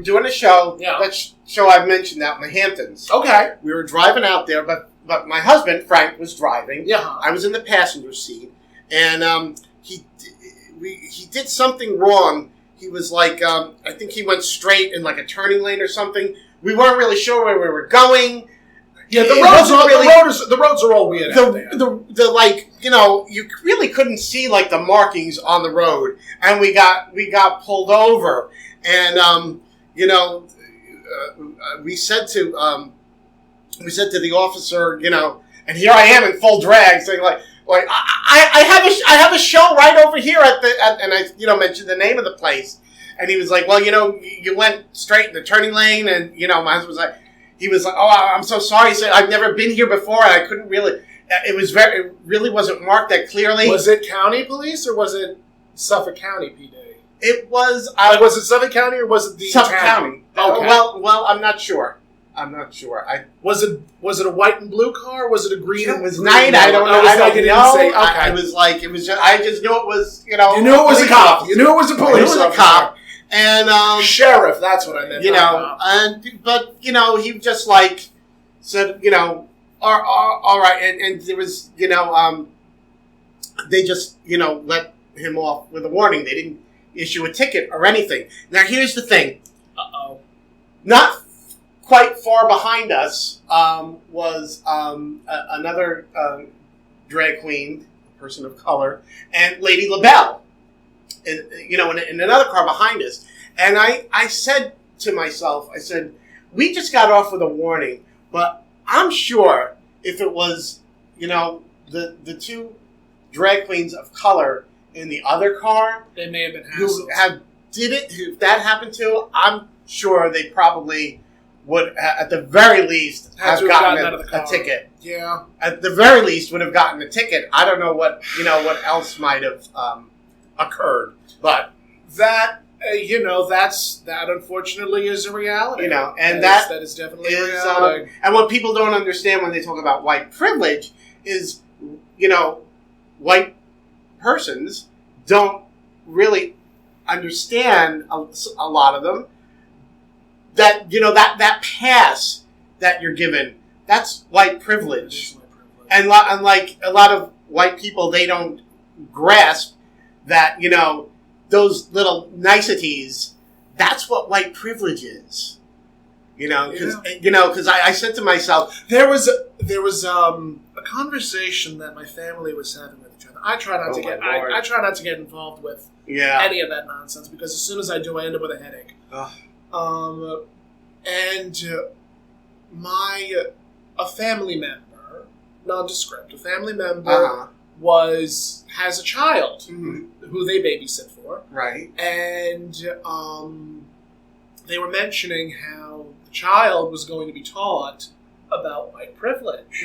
doing a show. Yeah. That show I've mentioned out in the Hamptons. Okay. We were driving out there, but my husband Frank was driving. Yeah. I was in the passenger seat, and he did something wrong. He was like, I think he went straight in like a turning lane or something. We weren't really sure where we were going. Yeah, the roads are all weird out there. The like, you really couldn't see like the markings on the road, and we got pulled over, and we said to the officer, and here I am in full drag, saying like I have a show right over here and I mentioned the name of the place, and he was like, well, you went straight in the turning lane, and my husband was like. He was like, "Oh, I'm so sorry." He said, "I've never been here before, and I couldn't really." It really wasn't marked that clearly. Was it county police or was it Suffolk County PD? It was. Was it Suffolk County or was it the Suffolk County? Okay. Well, I'm not sure. Was it a white and blue car? Or was it a green? It was night. I don't know. Okay. It was just. I just knew it was. You knew it was a cop. You knew it was a police. I knew it was a cop. And sheriff, that's what I meant. But he just like said, all right, and there was, they just, let him off with a warning. They didn't issue a ticket or anything. Now here's the thing. Not quite far behind us was another drag queen, person of color, and Lady LaBelle. In another car behind us. And I said to myself, I said, we just got off with a warning, but I'm sure if it was, the two drag queens of color in the other car, they may have been hassles. If that happened to, I'm sure they probably would, at the very least, have gotten a ticket. Yeah. At the very least, would have gotten a ticket. I don't know what else might have occurred, but that that unfortunately is a reality. And that is definitely a reality. And what people don't understand when they talk about white privilege is, white persons don't really understand a lot of them that that pass that you're given, that's white privilege. And like a lot of white people, they don't grasp that, those little niceties, that's what white privilege is. Because I said to myself, there was a conversation that my family was having with each other. I try not to get involved with any of that nonsense, because as soon as I do, I end up with a headache. And a family member, nondescript, has a child who they babysit for, right? And they were mentioning how the child was going to be taught about white privilege.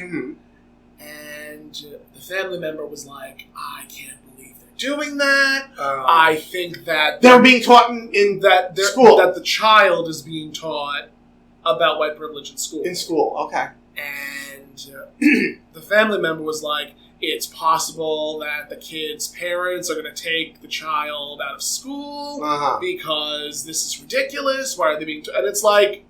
And the family member was like, I can't believe they're doing that. I think that they're being taught in that school. That the child is being taught about white privilege in school. In school, okay. And the family member was like, it's possible that the kid's parents are going to take the child out of school because this is ridiculous. Why are they being... And it's like,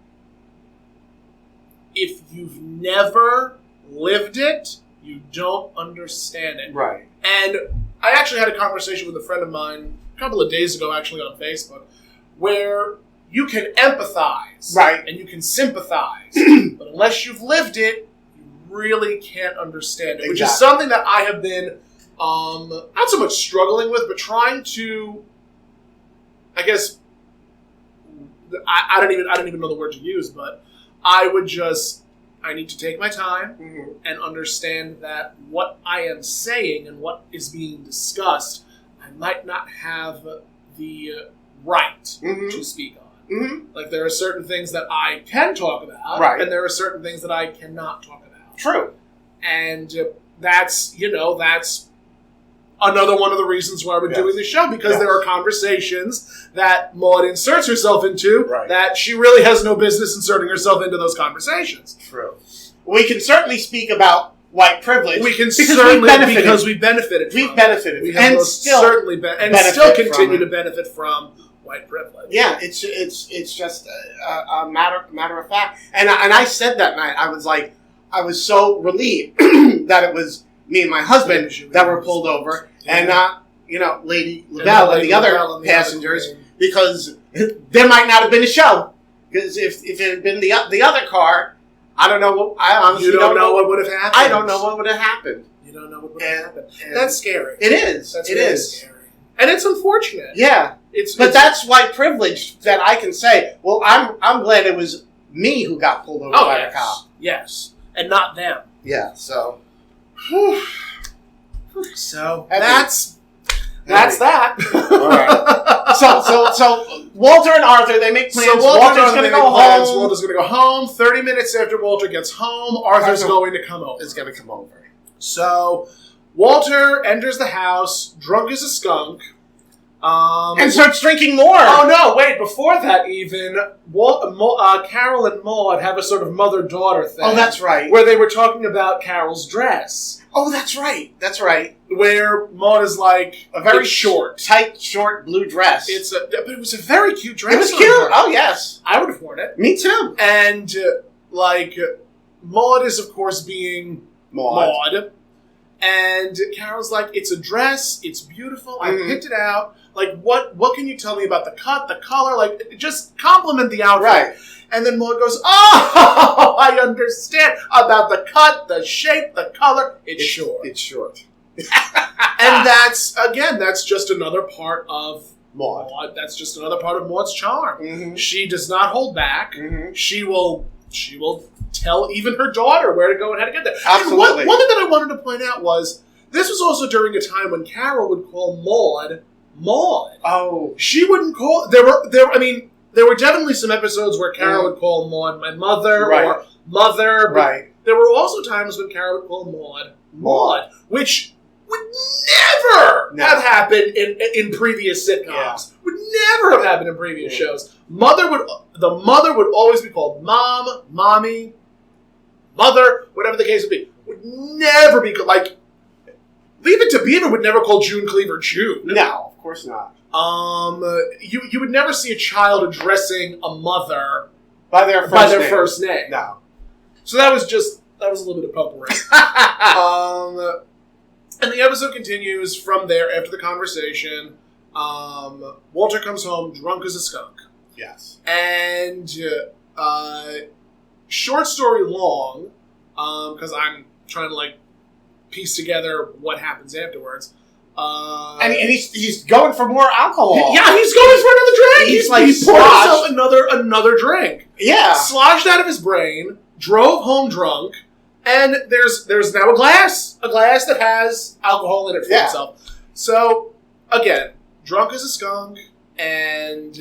if you've never lived it, you don't understand it. Right. And I actually had a conversation with a friend of mine a couple of days ago, actually, on Facebook, where you can empathize. Right. And you can sympathize. But unless you've lived it, you really can't understand it. Exactly. Which is something that I have been, not so much struggling with, but trying to, I guess, I don't even know the word to use, but I need to take my time and understand that what I am saying and what is being discussed, I might not have the right to speak on. Like, there are certain things that I can talk about, right, and there are certain things that I cannot talk about. True. And that's another one of the reasons why we're doing the show, because there are conversations that Maude inserts herself into that she really has no business inserting herself into those conversations. True. We can certainly speak about white privilege. We can certainly, because we benefited from it. We've benefited. We have still continue to benefit from white privilege. Yeah, it's just a matter of fact. And I said that night, I was like, I was so relieved that it was me and my husband that were pulled over, and not, Lady LaBelle and the other passengers, because there might not have been a show. Because if it had been the other car, I don't know. I honestly don't know what would have happened. I don't know what would have happened. You don't know what would have happened. That's scary. It is. It is scary, and it's unfortunate. Yeah, but that's white privilege that I can say. Well, I'm glad it was me who got pulled over by a cop. Yes, and not them. Yeah. So. So that's that. All right. So Walter and Arthur, they make plans. So Walter's going to go home. Walter's going to go home. 30 minutes after Walter gets home, Arthur's going to come over. Is going to come over. So Walter enters the house, drunk as a skunk. And starts drinking more. Oh, no, wait. Before that, even, Carol and Maude have a sort of mother-daughter thing. Oh, that's right. Where they were talking about Carol's dress. Oh, that's right. That's right. Where Maude is like a very tight, short blue dress. But it was a very cute dress. It was cute. Oh, yes. I would have worn it. Me too. And, Maude is, of course, being Maude. And Carol's like, it's a dress. It's beautiful. I picked it out. Like, what can you tell me about the cut, the color? Like, just compliment the outfit. Right. And then Maude goes, oh, I understand about the cut, the shape, the color. It's short. It's short. And that's just another part of Maude. That's just another part of Maude's charm. She does not hold back. She will tell even her daughter where to go and how to get there. Absolutely. And one thing that I wanted to point out was, this was also during a time when Carol would call Maude. Oh. She wouldn't call... There were definitely some episodes where Carol would call Maude my mother or mother. But there were also times when Carol would call Maude, which would never have happened in previous sitcoms. Yeah. Would never have happened in previous shows. The mother would always be called Mom, Mommy, Mother, whatever the case would be. Would never be like... Leave It to Beaver would never call June Cleaver June. No, of course not. You would never see a child addressing a mother by their first name. name. No. So that was just was a little bit of potpourri. And the episode continues from there after the conversation. Walter comes home drunk as a skunk. Yes. And short story long, because I'm trying to like piece together what happens afterwards. And he's going for more alcohol. Yeah, he's going for another drink. He's like he poured sloshed. himself another drink. Yeah. Sloshed out of his brain, drove home drunk, and there's now a glass that has alcohol in it for itself. So, again, drunk as a skunk, and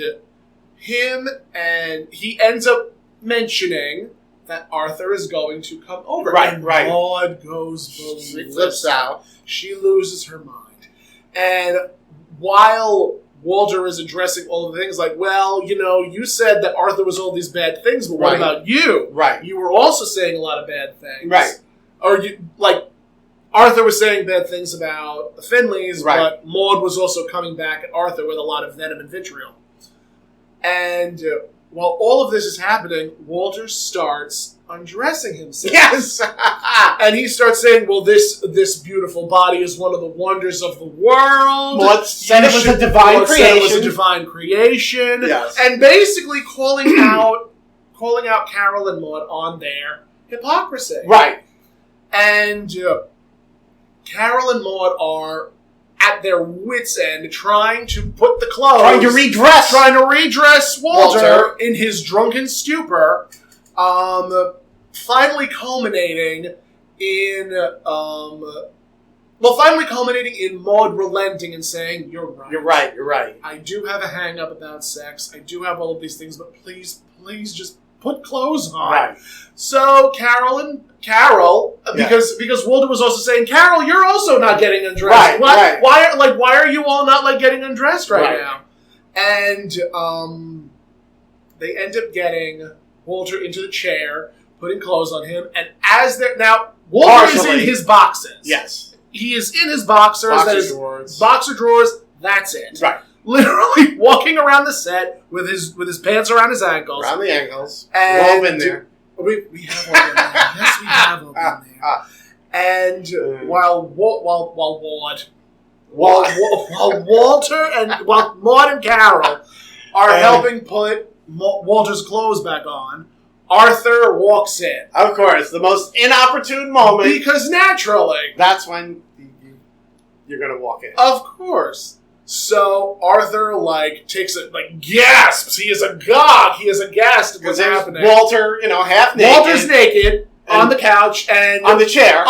he ends up mentioning that Arthur is going to come over. Right, and right. Maude goes She flips out. She loses her mind. And while Walter is addressing all the things like, well, you said that Arthur was all these bad things, but what about you? Right. You were also saying a lot of bad things. Right. Or, Arthur was saying bad things about the Finleys, but Maude was also coming back at Arthur with a lot of venom and vitriol. And while all of this is happening, Walter starts undressing himself. Yes! And he starts saying, well, this beautiful body is one of the wonders of the world. Maude said it was a divine creation. Said it was a divine creation. Yes. And basically calling out Carol and Maude on their hypocrisy. Right. And Carol and Maude are at their wits' end trying to put the clothes... Trying to redress Walter in his drunken stupor. Finally culminating in Maude relenting and saying, You're right. I do have a hang-up about sex. I do have all of these things, but please just put clothes on. Right. So Carol, because Walter was also saying, Carol, you're also not getting undressed. Right. Why are you all not getting undressed right now? And they end up getting Walter into the chair, putting clothes on him, and Walter is in his boxes. Yes. He is in his boxers. Boxer drawers, that's it. Right. Literally walking around the set with his pants around his ankles. Around the ankles. And we've all been there. We have all been there. Yes, we have all been there. And while Maude and Carol are helping put Walter's clothes back on, Arthur walks in. Of course, the most inopportune moment. Because naturally. That's when you're going to walk in. Of course. So Arthur, gasps. He is agog. He is aghast at what's happening. Walter, half naked. Walter's naked on the couch and... On the chair.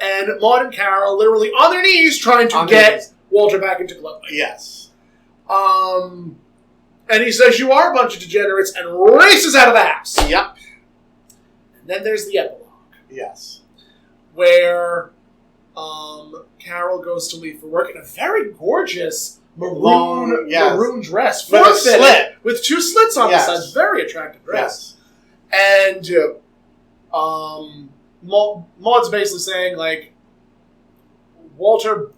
And Maude and Carol literally on their knees trying to get Walter back into clothing. Yes. And he says, you are a bunch of degenerates, and races out of the house. Yep. And then there's the epilogue. Yes. Where Carol goes to leave for work in a very gorgeous maroon dress. With a slit. With two slits on the sides. Very attractive dress. Yes. And Maude's basically saying, Walter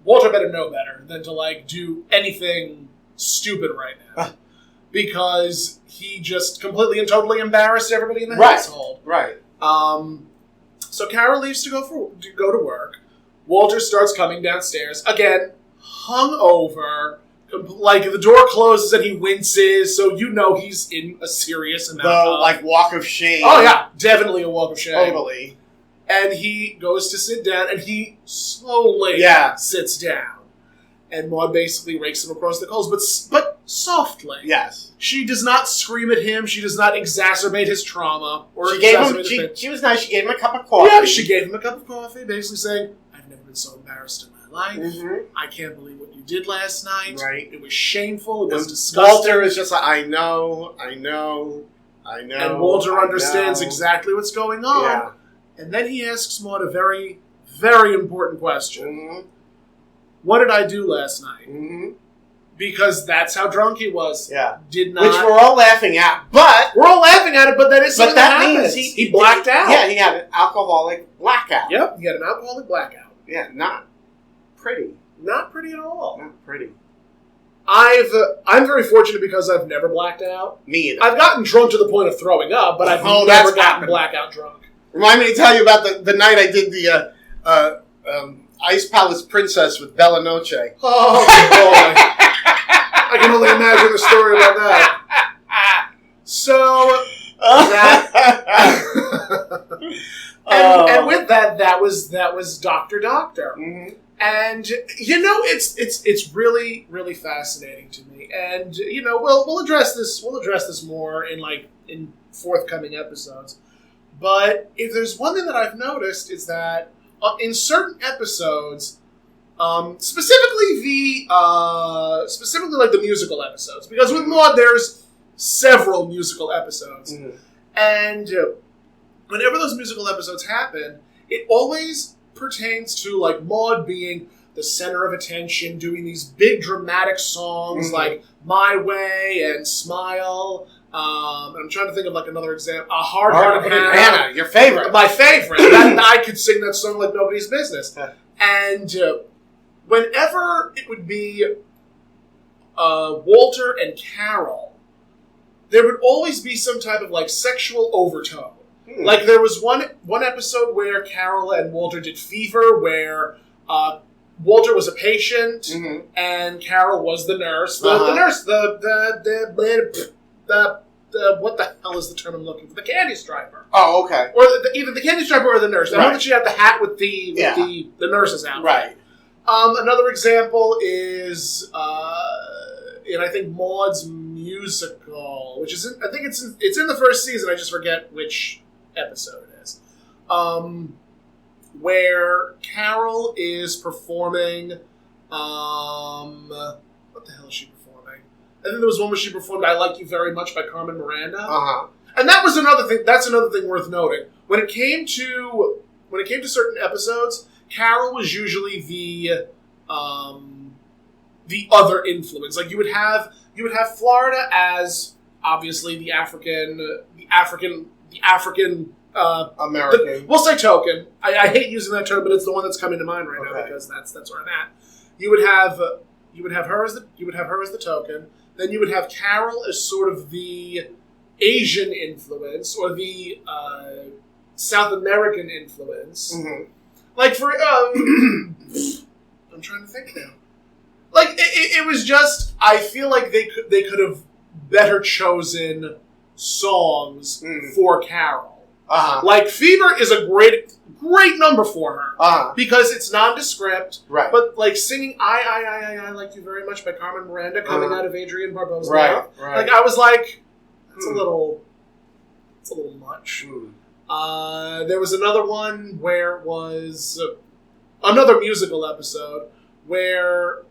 better know better than to, do anything stupid right now. Because he just completely and totally embarrassed everybody in the household. Right. So Carol leaves to go to work. Walter starts coming downstairs. Again, hungover. The door closes and he winces, so he's in a serious amount of... walk of shame. Oh, yeah. Definitely a walk of shame. Totally. And he goes to sit down, and he slowly sits down. And Maude basically rakes him across the coals, but softly. Yes. She does not scream at him. She does not exacerbate his trauma. She was nice. She gave him a cup of coffee. Yeah, she gave him a cup of coffee, basically saying, I've never been so embarrassed in my life. Mm-hmm. I can't believe what you did last night. Right. It was shameful. It was disgusting. Walter is just like, I know. And Walter understands exactly what's going on. Yeah. And then he asks Maude a very, very important question. Mm-hmm. What did I do last night? Mm-hmm. Because that's how drunk he was. Yeah. Did not. Which we're all laughing at, but... We're all laughing at it, but that is something that means he blacked out. Yeah, he had an alcoholic blackout. Yep, he had an alcoholic blackout. Yeah, not pretty. Not pretty at all. Not pretty. I'm very fortunate because I've never blacked out. Me either. I've gotten drunk to the point of throwing up, but I've never gotten blackout drunk. Remind me to tell you about the night I did the Ice Palace Princess with Bella Noche. Oh, boy. I can only imagine the story about that. So, and with that was Dr. Doctor. Mm-hmm. And it's really, really fascinating to me. And we'll address this more in forthcoming episodes. But if there's one thing that I've noticed is that in certain episodes, specifically like the musical episodes, because with Maude there's several musical episodes, and whenever those musical episodes happen, it always pertains to like Maude being the center of attention, doing these big dramatic songs like "My Way" and "Smile." I'm trying to think of like another example. A Hard-Hearted Hannah, your favorite. My favorite. I could sing that song like nobody's business. And whenever it would be Walter and Carol, there would always be some type of like sexual overtone. Like there was one episode where Carol and Walter did Fever, where Walter was a patient and Carol was the nurse. The nurse, the what the hell is the term I'm looking for? The candy striper. Oh, okay. Or either the candy striper or the nurse. I know that she had the hat with the nurse's outfit. Right. Another example is in I think Maude's musical, which is I think it's in the first season. I just forget which episode it is. Where Carol is performing. What the hell is she performing? I think there was one where she performed "I Like You Very Much" by Carmen Miranda, and that was another thing. That's another thing worth noting. When it came to certain episodes, Carol was usually the other influence. Like you would have Florida as obviously the African American. We'll say token. I hate using that term, but it's the one that's coming to mind right now because that's where I'm at. You would have her as the token. Then you would have Carol as sort of the Asian influence or the South American influence. Like for I'm trying to think now. Like it was just I feel like they could have better chosen songs for Carol. Like Fever is a great number for her because it's nondescript. Right. But like singing I Like You Very Much by Carmen Miranda coming out of Adrienne Barbeau's mouth. Right. Like I was like, it's a little much. There was another one where it was another musical episode where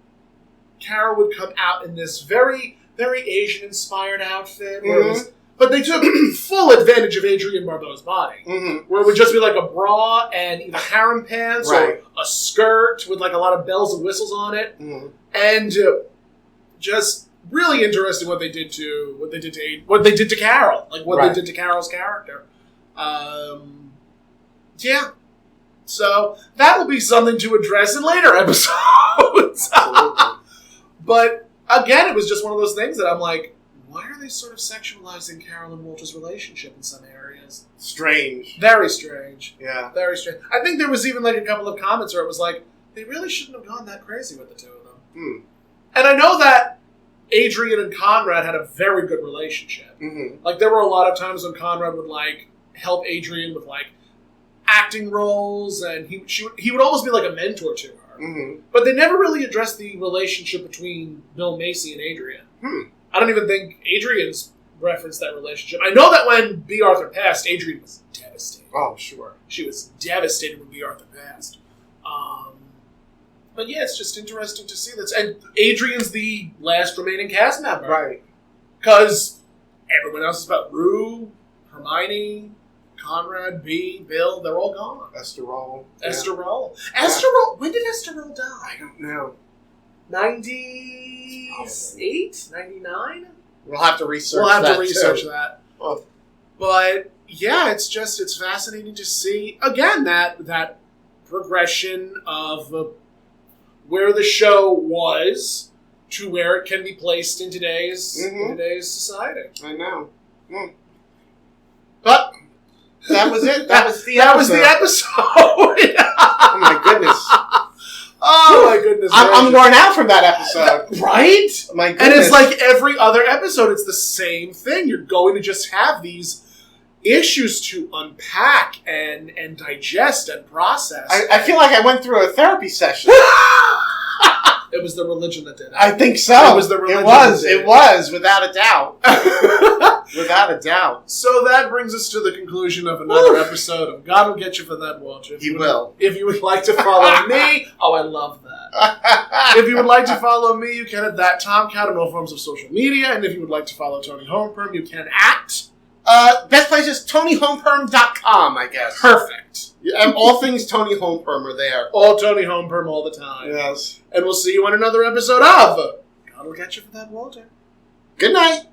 Carol would come out in this very, very Asian inspired outfit where it was, but they took full advantage of Adrienne Barbeau's body, where it would just be like a bra and either harem pants or a skirt with like a lot of bells and whistles on it, and just really interesting what they did to Carol, like what they did to Carol's character. Yeah, so that will be something to address in later episodes. But again, it was just one of those things that I'm like, why are they sort of sexualizing Carol and Walter's relationship in some areas? Strange. Very strange. Yeah. Very strange. I think there was even like a couple of comments where it was like, they really shouldn't have gone that crazy with the two of them. And I know that Adrienne and Conrad had a very good relationship. Like there were a lot of times when Conrad would like help Adrienne with like acting roles, and he would almost be like a mentor to her. But they never really addressed the relationship between Bill Macy and Adrienne. I don't even think Adrienne's referenced that relationship. I know that when B. Arthur passed, Adrienne was devastated. Oh, sure. She was devastated when B. Arthur passed. But yeah, it's just interesting to see this. And Adrienne's the last remaining cast member. Right. Because everyone else is about Rue, Hermione, Conrad, B, Bill, they're all gone. Esther Roll. Esther Roll. Esther Roll, when did Esther Roll die? I don't know. 98? 99? We'll have to research that. Oh. But yeah, it's fascinating to see again that progression of where the show was to where it can be placed in today's society. I know. But That was it. That was the That episode. was the episode. Oh my goodness. Oh my goodness. I'm worn out from that episode. Right? My goodness. And it's like every other episode, it's the same thing. You're going to just have these issues to unpack and digest and process. I feel like I went through a therapy session. It was the religion that did it. I think so. It was the religion. It was, without a doubt. Without a doubt. So that brings us to the conclusion of another episode of God Will Get You for That, Walter. He will. If you would like to follow me, I love that. If you would like to follow me, you can at that Tomcat on all forms of social media. And if you would like to follow Toni Homeperm, you can at... best place is ToniHomeperm.com, I guess. Perfect. And all things Toni Homeperm are there. All Toni Homeperm all the time. Yes. And we'll see you on another episode of God Will Get You for That, Walter. Good night.